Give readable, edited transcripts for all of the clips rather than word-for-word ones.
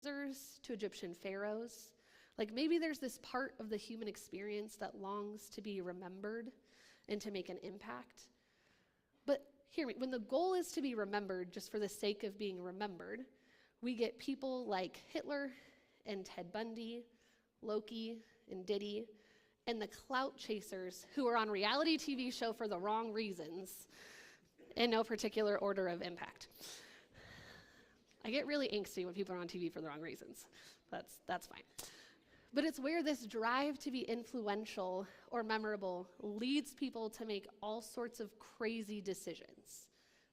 to Egyptian pharaohs. Like maybe there's this part of the human experience that longs to be remembered and to make an impact. But hear me, when the goal is to be remembered just for the sake of being remembered, we get people like Hitler and Ted Bundy, Loki and Diddy, and the clout chasers who are on reality TV show for the wrong reasons, in no particular order of impact. I get really angsty when people are on TV for the wrong reasons. That's fine. But it's where this drive to be influential or memorable leads people to make all sorts of crazy decisions.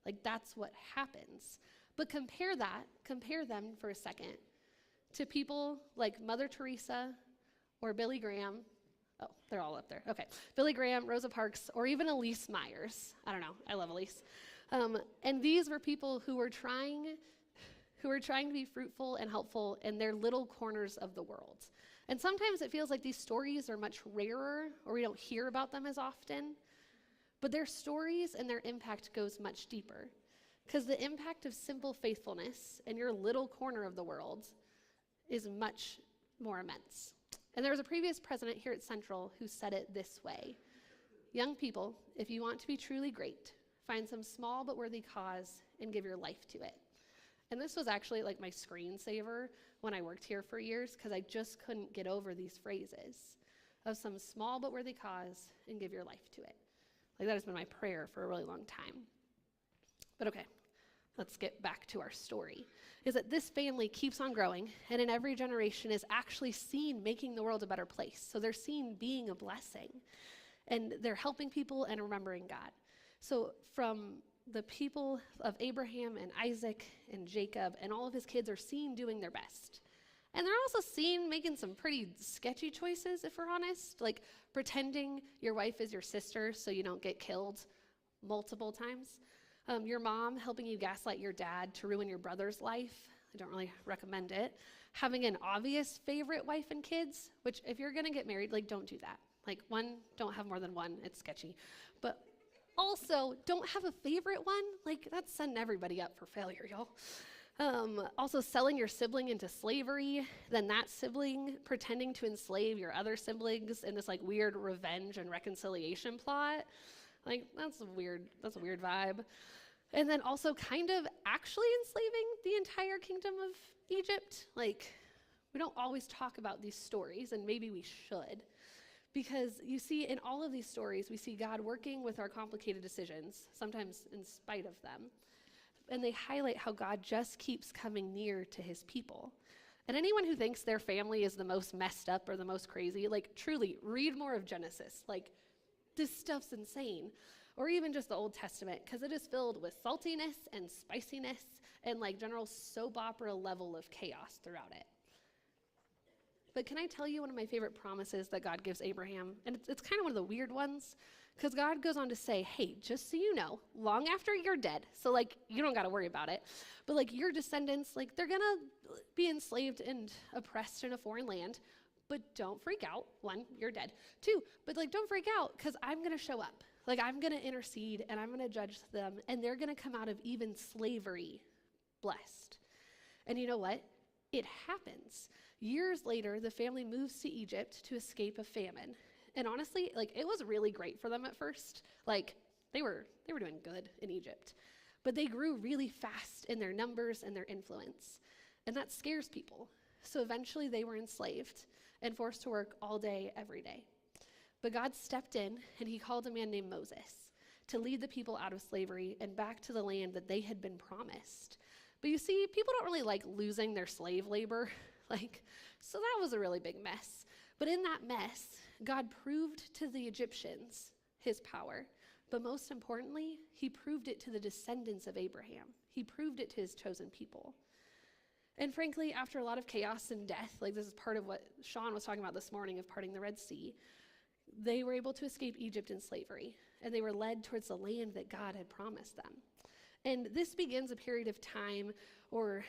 Like that's what happens. But compare them for a second to people like Mother Teresa or Billy Graham. Oh, they're all up there. Okay. Billy Graham, Rosa Parks, or even Elise Myers. I don't know. I love Elise. And these were people who were trying to be fruitful and helpful in their little corners of the world. And sometimes it feels like these stories are much rarer, or we don't hear about them as often. But their stories and their impact goes much deeper. Because the impact of simple faithfulness in your little corner of the world is much more immense. And there was a previous president here at Central who said it this way: young people, if you want to be truly great, find some small but worthy cause and give your life to it. And this was actually like my screensaver when I worked here for years, because I just couldn't get over these phrases of some small but worthy cause and give your life to it. Like that has been my prayer for a really long time. But okay, let's get back to our story. Is that this family keeps on growing, and in every generation is actually seen making the world a better place. So they're seen being a blessing, and they're helping people and remembering God. So from the people of Abraham and Isaac and Jacob and all of his kids are seen doing their best. And they're also seen making some pretty sketchy choices, if we're honest, like pretending your wife is your sister so you don't get killed multiple times. Your mom helping you gaslight your dad to ruin your brother's life. I don't really recommend it. Having an obvious favorite wife and kids, which if you're gonna get married, like don't do that. Like don't have more than one, it's sketchy. But also, don't have a favorite one. Like, that's setting everybody up for failure, y'all. Also, selling your sibling into slavery, then that sibling pretending to enslave your other siblings in this, like, weird revenge and reconciliation plot. Like, that's a weird vibe. And then also kind of actually enslaving the entire kingdom of Egypt. Like, we don't always talk about these stories, and maybe we should. Because you see, in all of these stories, we see God working with our complicated decisions, sometimes in spite of them. And they highlight how God just keeps coming near to his people. And anyone who thinks their family is the most messed up or the most crazy, like truly, read more of Genesis. Like, this stuff's insane. Or even just the Old Testament, because it is filled with saltiness and spiciness and like general soap opera level of chaos throughout it. But can I tell you one of my favorite promises that God gives Abraham? And it's kind of one of the weird ones, because God goes on to say, hey, just so you know, long after you're dead, so like you don't got to worry about it, but like your descendants, like they're going to be enslaved and oppressed in a foreign land, but don't freak out. One, you're dead. Two, but like don't freak out, because I'm going to show up. Like I'm going to intercede and I'm going to judge them, and they're going to come out of even slavery blessed. And you know what? It happens. Years later, the family moves to Egypt to escape a famine. And honestly, like it was really great for them at first. Like they were doing good in Egypt. But they grew really fast in their numbers and their influence. And that scares people. So eventually they were enslaved and forced to work all day, every day. But God stepped in and he called a man named Moses to lead the people out of slavery and back to the land that they had been promised. But you see, people don't really like losing their slave labor. So that was a really big mess. But in that mess, God proved to the Egyptians his power. But most importantly, he proved it to the descendants of Abraham. He proved it to his chosen people. And frankly, after a lot of chaos and death, like this is part of what Sean was talking about this morning of parting the Red Sea, they were able to escape Egypt and slavery, and they were led towards the land that God had promised them. And this begins a period of time where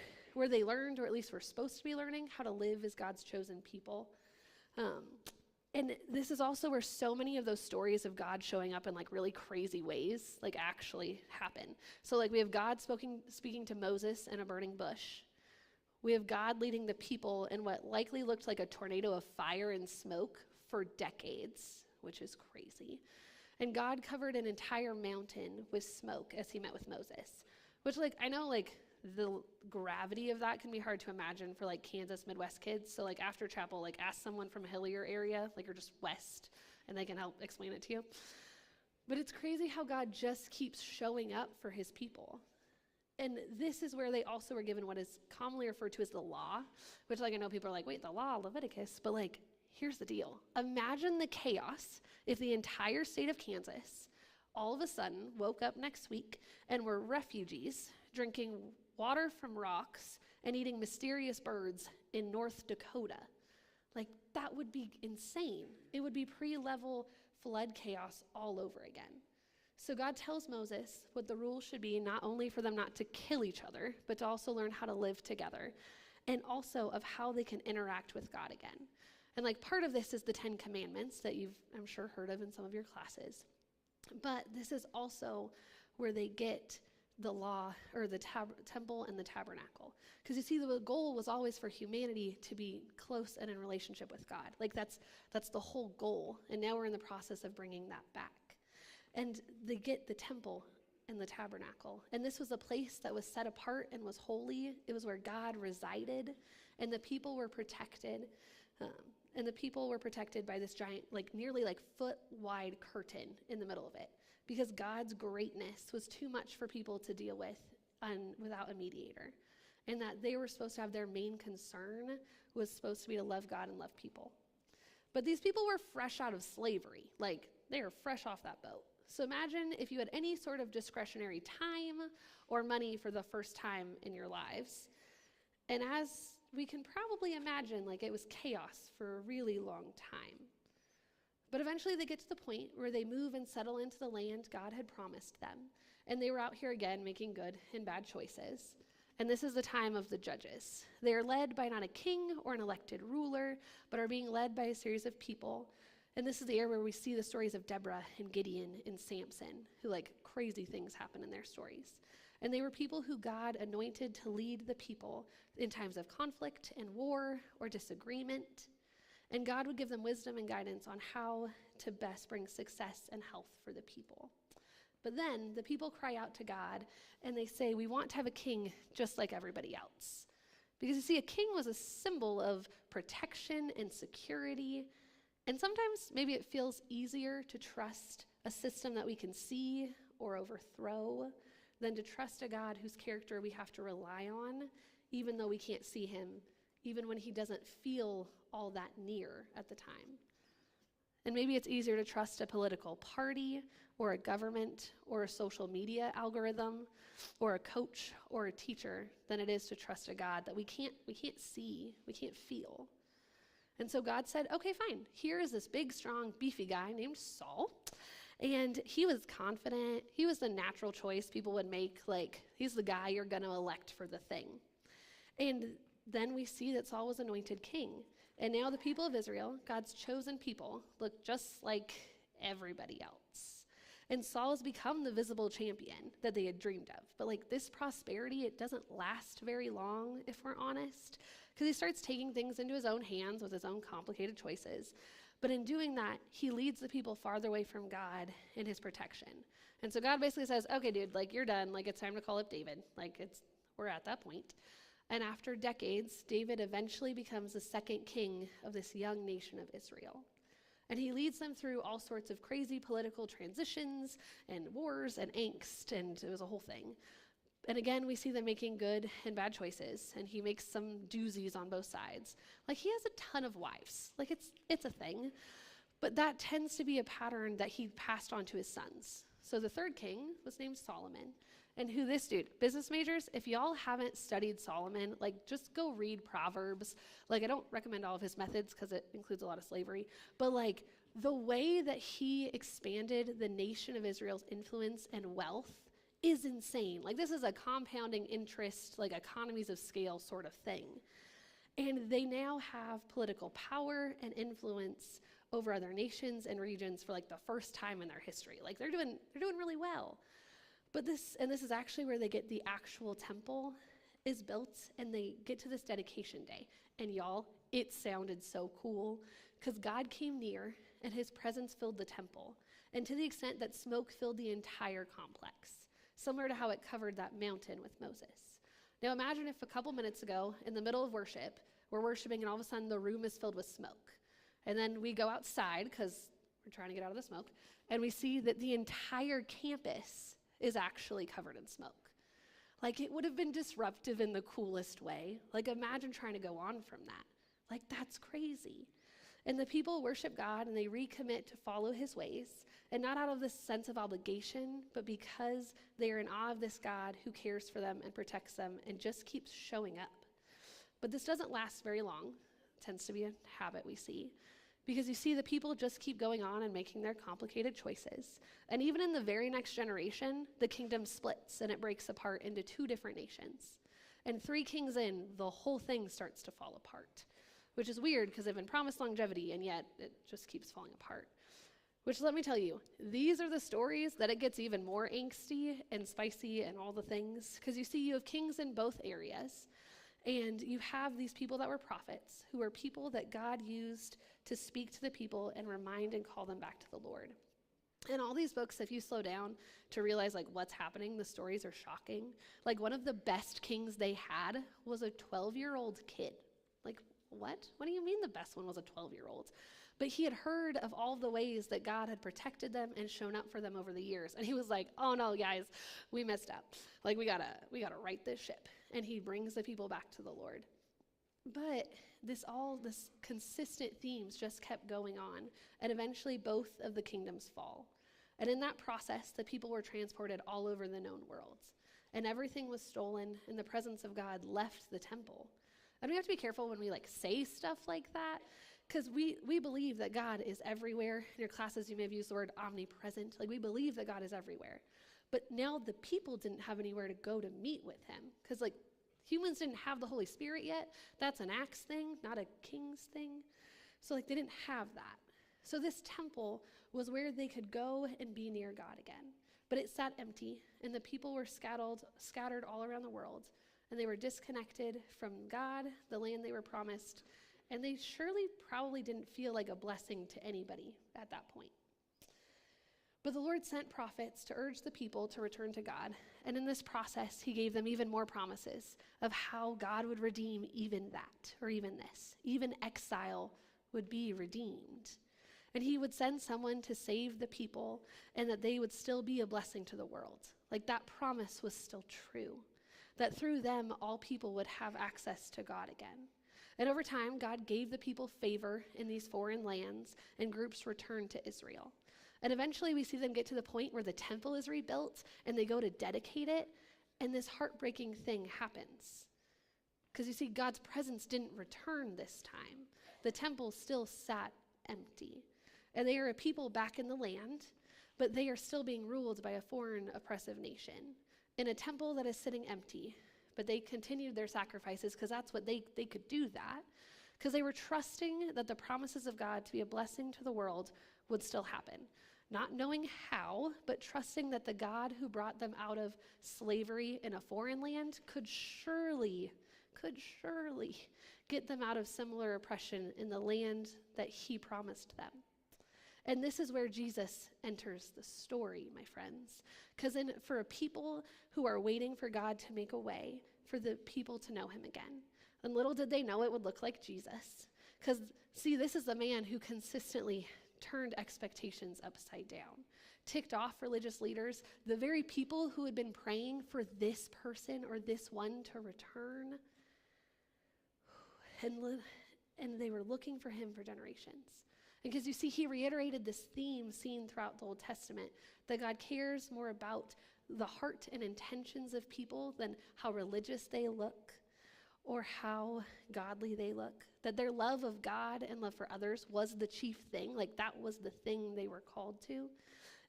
they learned, or at least were supposed to be learning, how to live as God's chosen people. And this is also where so many of those stories of God showing up in like really crazy ways like actually happen. So like we have God speaking to Moses in a burning bush. We have God leading the people in what likely looked like a tornado of fire and smoke for decades, which is crazy. And God covered an entire mountain with smoke as he met with Moses, which I know the gravity of that can be hard to imagine for Kansas Midwest kids. So after chapel, ask someone from a hillier area, or just west, and they can help explain it to you. But it's crazy how God just keeps showing up for his people. And this is where they also were given what is commonly referred to as the law, which I know people are wait, the law, Leviticus, but here's the deal. Imagine the chaos if the entire state of Kansas all of a sudden woke up next week and were refugees drinking water from rocks and eating mysterious birds in North Dakota. That would be insane. It would be pre-level flood chaos all over again. So God tells Moses what the rules should be, not only for them not to kill each other, but to also learn how to live together, and also of how they can interact with God again. And part of this is the 10 Commandments that you've, I'm sure, heard of in some of your classes. But this is also where they get the law, or the temple and the tabernacle. Because you see, the goal was always for humanity to be close and in relationship with God. That's the whole goal. And now we're in the process of bringing that back. And they get the temple and the tabernacle. And this was a place that was set apart and was holy. It was where God resided, and the people were protected. And the people were protected by this giant, nearly foot-wide curtain in the middle of it, because God's greatness was too much for people to deal with without a mediator. And that they were supposed to have their main concern was supposed to be to love God and love people. But these people were fresh out of slavery. They were fresh off that boat. So imagine if you had any sort of discretionary time or money for the first time in your lives. And as we can probably imagine, it was chaos for a really long time. But eventually they get to the point where they move and settle into the land God had promised them. And they were out here again making good and bad choices. And this is the time of the judges. They are led by not a king or an elected ruler, but are being led by a series of people. And this is the era where we see the stories of Deborah and Gideon and Samson, who crazy things happen in their stories. And they were people who God anointed to lead the people in times of conflict and war or disagreement. And God would give them wisdom and guidance on how to best bring success and health for the people. But then the people cry out to God and they say, we want to have a king just like everybody else. Because you see, a king was a symbol of protection and security. And sometimes maybe it feels easier to trust a system that we can see or overthrow than to trust a God whose character we have to rely on, even though we can't see him, even when he doesn't feel all that near at the time. And maybe it's easier to trust a political party or a government or a social media algorithm or a coach or a teacher than it is to trust a God that we can't see, we can't feel. And so God said, okay, fine. Here is this big, strong, beefy guy named Saul. And he was confident. He was the natural choice people would make. He's the guy you're going to elect for the thing. And then we see that Saul was anointed king. And now the people of Israel, God's chosen people, look just like everybody else. And Saul has become the visible champion that they had dreamed of. But this prosperity, it doesn't last very long, if we're honest, because he starts taking things into his own hands with his own complicated choices. But in doing that, he leads the people farther away from God and his protection. And so God basically says, okay, dude, you're done. It's time to call up David. We're at that point. And after decades, David eventually becomes the second king of this young nation of Israel. And he leads them through all sorts of crazy political transitions and wars and angst, and it was a whole thing. And again, we see them making good and bad choices, and he makes some doozies on both sides. He has a ton of wives. It's a thing. But that tends to be a pattern that he passed on to his sons. So the third king was named Solomon. And who this dude, business majors, if y'all haven't studied Solomon, just go read Proverbs. I don't recommend all of his methods because it includes a lot of slavery. But the way that he expanded the nation of Israel's influence and wealth is insane. This is a compounding interest, economies of scale sort of thing. And they now have political power and influence over other nations and regions for the first time in their history. They're doing really well. But this is actually where they get the actual temple is built, and they get to this dedication day. And y'all, it sounded so cool because God came near and his presence filled the temple, and to the extent that smoke filled the entire complex, similar to how it covered that mountain with Moses. Now imagine if a couple minutes ago, in the middle of worship, we're worshiping and all of a sudden the room is filled with smoke. And then we go outside because we're trying to get out of the smoke, and we see that the entire campus is actually covered in smoke. Like, it would have been disruptive in the coolest way. Like, imagine trying to go on from that. Like, that's crazy. And the people worship God and they recommit to follow his ways, and not out of this sense of obligation, but because they are in awe of this God who cares for them and protects them and just keeps showing up. But this doesn't last very long. It tends to be a habit we see. Because you see, the people just keep going on and making their complicated choices. And even in the very next generation, the kingdom splits and it breaks apart into 2 different nations. And 3 kings in, the whole thing starts to fall apart, which is weird because they've been promised longevity and yet it just keeps falling apart. Which, let me tell you, these are the stories that it gets even more angsty and spicy and all the things. Because you see, you have kings in both areas. And you have these people that were prophets, who are people that God used to speak to the people and remind and call them back to the Lord. And all these books, if you slow down to realize like what's happening, the stories are shocking. Like, one of the best kings they had was a 12-year-old kid. Like, what? What do you mean the best one was a 12-year-old? But he had heard of all the ways that God had protected them and shown up for them over the years. And he was like, oh no, guys, we messed up. Like, we gotta right this ship. And he brings the people back to the Lord. But this consistent themes just kept going on. And eventually both of the kingdoms fall. And in that process, the people were transported all over the known worlds. And everything was stolen, and the presence of God left the temple. And we have to be careful when we say stuff like that, because we believe that God is everywhere. In your classes, you may have used the word omnipresent. We believe that God is everywhere. But now the people didn't have anywhere to go to meet with him, because humans didn't have the Holy Spirit yet. That's an Acts thing, not a king's thing. So they didn't have that. So this temple was where they could go and be near God again. But it sat empty, and the people were scattered all around the world, and they were disconnected from God, the land they were promised, and they surely probably didn't feel like a blessing to anybody at that point. But the Lord sent prophets to urge the people to return to God, and in this process, he gave them even more promises of how God would redeem even that, or even this. Even exile would be redeemed. And he would send someone to save the people, and that they would still be a blessing to the world. That promise was still true, that through them, all people would have access to God again. And over time, God gave the people favor in these foreign lands, and groups returned to Israel. And eventually we see them get to the point where the temple is rebuilt, and they go to dedicate it, and this heartbreaking thing happens. Because you see, God's presence didn't return this time. The temple still sat empty. And they are a people back in the land, but they are still being ruled by a foreign oppressive nation in a temple that is sitting empty. But they continued their sacrifices because that's what they could do that, because they were trusting that the promises of God to be a blessing to the world would still happen. Not knowing how, but trusting that the God who brought them out of slavery in a foreign land could surely get them out of similar oppression in the land that he promised them. And this is where Jesus enters the story, my friends. Because for a people who are waiting for God to make a way, for the people to know him again. And little did they know it would look like Jesus. Because, see, this is the man who consistently turned expectations upside down, ticked off religious leaders, the very people who had been praying for this person or this one to return. And they were looking for him for generations. Because you see, he reiterated this theme seen throughout the Old Testament, that God cares more about the heart and intentions of people than how religious they look or how godly they look. That their love of God and love for others was the chief thing. That was the thing they were called to.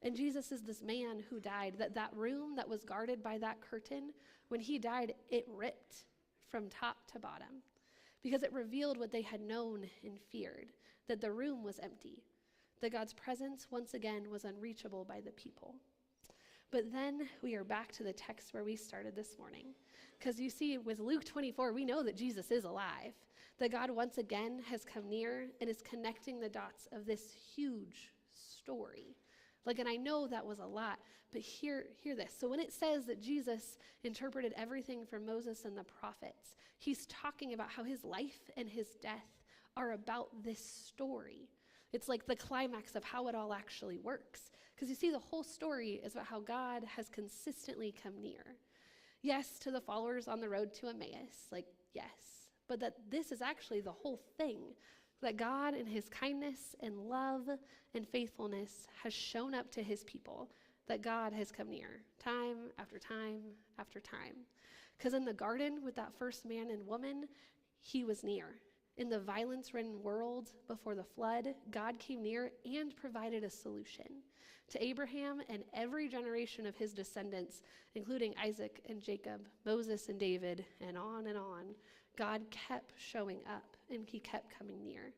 And Jesus is this man who died, that room that was guarded by that curtain, when he died, it ripped from top to bottom. Because it revealed what they had known and feared, that the room was empty, that God's presence once again was unreachable by the people. But then we are back to the text where we started this morning. Because you see, with Luke 24, we know that Jesus is alive, that God once again has come near and is connecting the dots of this huge story. And I know that was a lot, but hear this. So when it says that Jesus interpreted everything from Moses and the prophets, he's talking about how his life and his death are about this story. It's like the climax of how it all actually works. Because you see, the whole story is about how God has consistently come near. Yes, to the followers on the road to Emmaus, yes. But that this is actually the whole thing. That God in his kindness and love and faithfulness has shown up to his people. That God has come near time after time after time. Because in the garden with that first man and woman, he was near. In the violence-ridden world before the flood, God came near and provided a solution. To Abraham and every generation of his descendants, including Isaac and Jacob, Moses and David, and on, God kept showing up and he kept coming near.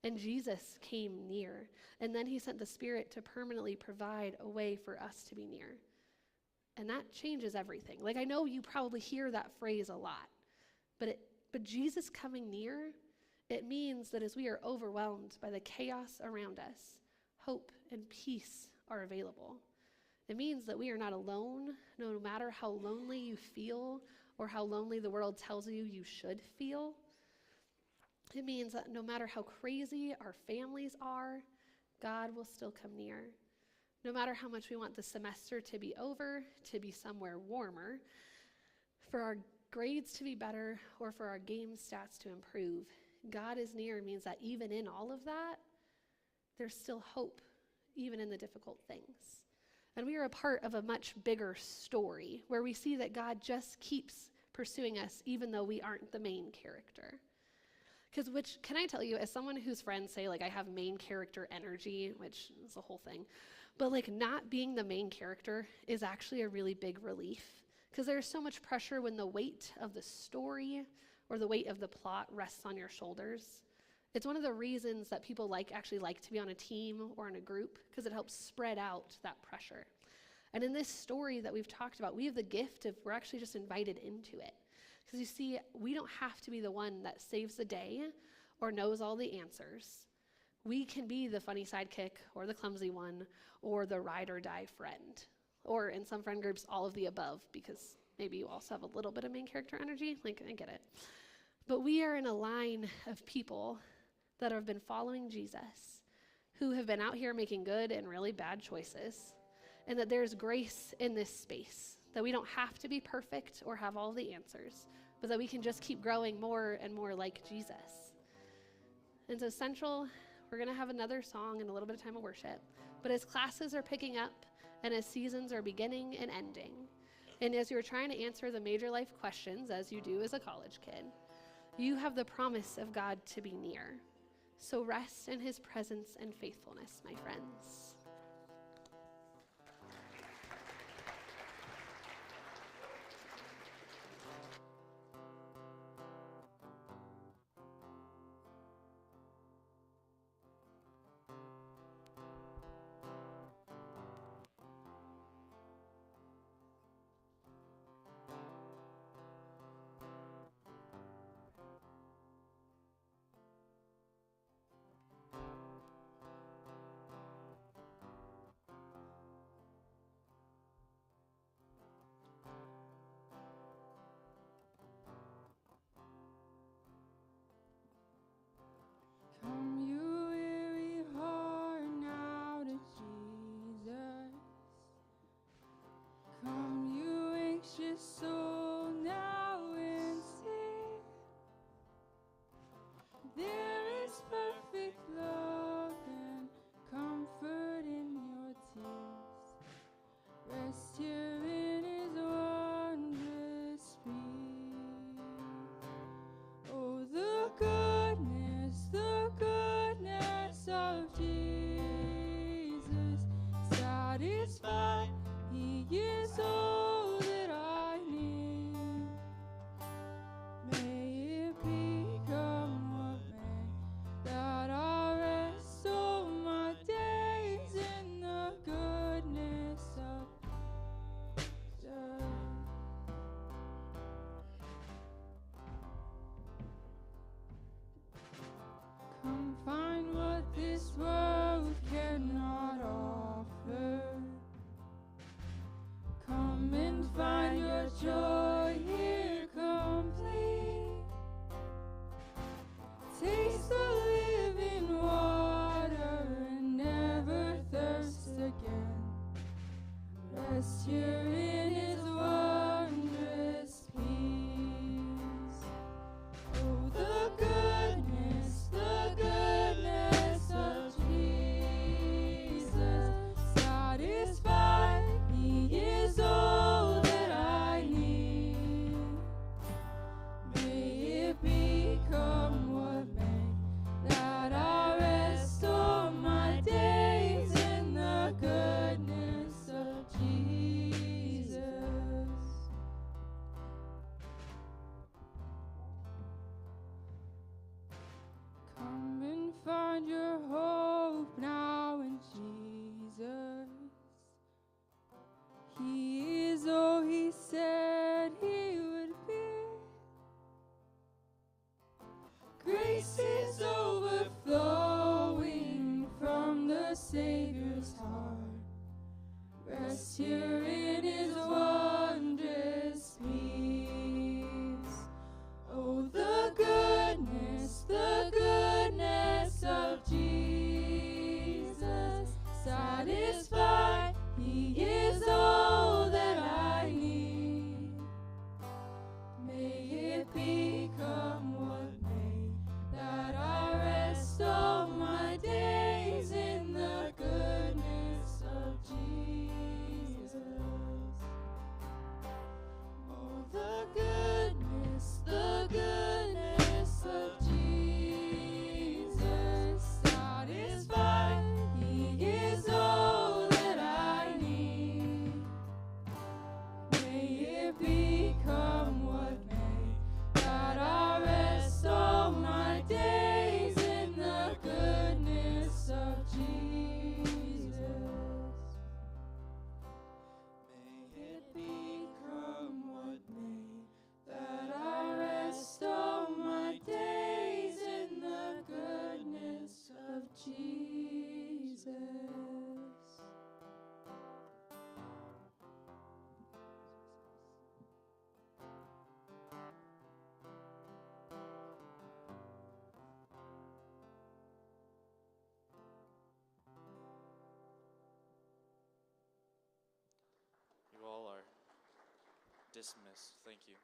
And Jesus came near, and then he sent the Spirit to permanently provide a way for us to be near. And that changes everything. I know you probably hear that phrase a lot, but Jesus coming near, it means that as we are overwhelmed by the chaos around us, hope and peace are available. It means that we are not alone, no matter how lonely you feel or how lonely the world tells you you should feel. It means that no matter how crazy our families are, God will still come near. No matter how much we want the semester to be over, to be somewhere warmer, for our grades to be better, or for our game stats to improve, God is near means that even in all of that, there's still hope, even in the difficult things. And we are a part of a much bigger story where we see that God just keeps pursuing us even though we aren't the main character. Which, can I tell you, as someone whose friends say, I have main character energy, which is a whole thing, but not being the main character is actually a really big relief. Because there's so much pressure when the weight of the story or the weight of the plot rests on your shoulders. It's one of the reasons that people actually like to be on a team or in a group, because it helps spread out that pressure. And in this story that we've talked about, we have the gift of we're actually just invited into it. Because you see, we don't have to be the one that saves the day or knows all the answers. We can be the funny sidekick or the clumsy one or the ride or die friend. Or in some friend groups, all of the above, because maybe you also have a little bit of main character energy. I get it. But we are in a line of people that have been following Jesus, who have been out here making good and really bad choices, and that there's grace in this space, that we don't have to be perfect or have all the answers, but that we can just keep growing more and more like Jesus. And so Central, we're going to have another song and a little bit of time of worship, but as classes are picking up and as seasons are beginning and ending, and as you're trying to answer the major life questions, as you do as a college kid, you have the promise of God to be near. So rest in his presence and faithfulness, my friends. Come, you weary heart, now to Jesus. Come, you anxious soul, now and see. There is perfect love and comfort in your tears. Rest here in his wondrous peace. Oh, the goodness of Jesus, satisfied, he is all that I need. find what this world cannot offer. Come and find your joy here complete. Taste the living water and never thirst again. Rest here in His wondrous peace. Oh, the goodness of Jesus. Satisfied, He is all that I need. May it become what may, that I rest all my days in the goodness of Jesus. Come and find your hope now in Jesus. He is all He said He would be. Grace is overflowing from the Savior's heart. Rest here in His wondrous peace. Oh, the goodness of Jesus. Satisfied, He is all that I need. May it become what may, that I rest all my days in the goodness of Jesus. Oh, the goodness of Jesus. Satisfied, He is all that I need. May it become what may, that I rest all my days in the goodness of Jesus. May it become what may, that I rest all my days in the goodness of Jesus. You all are dismissed. Thank you.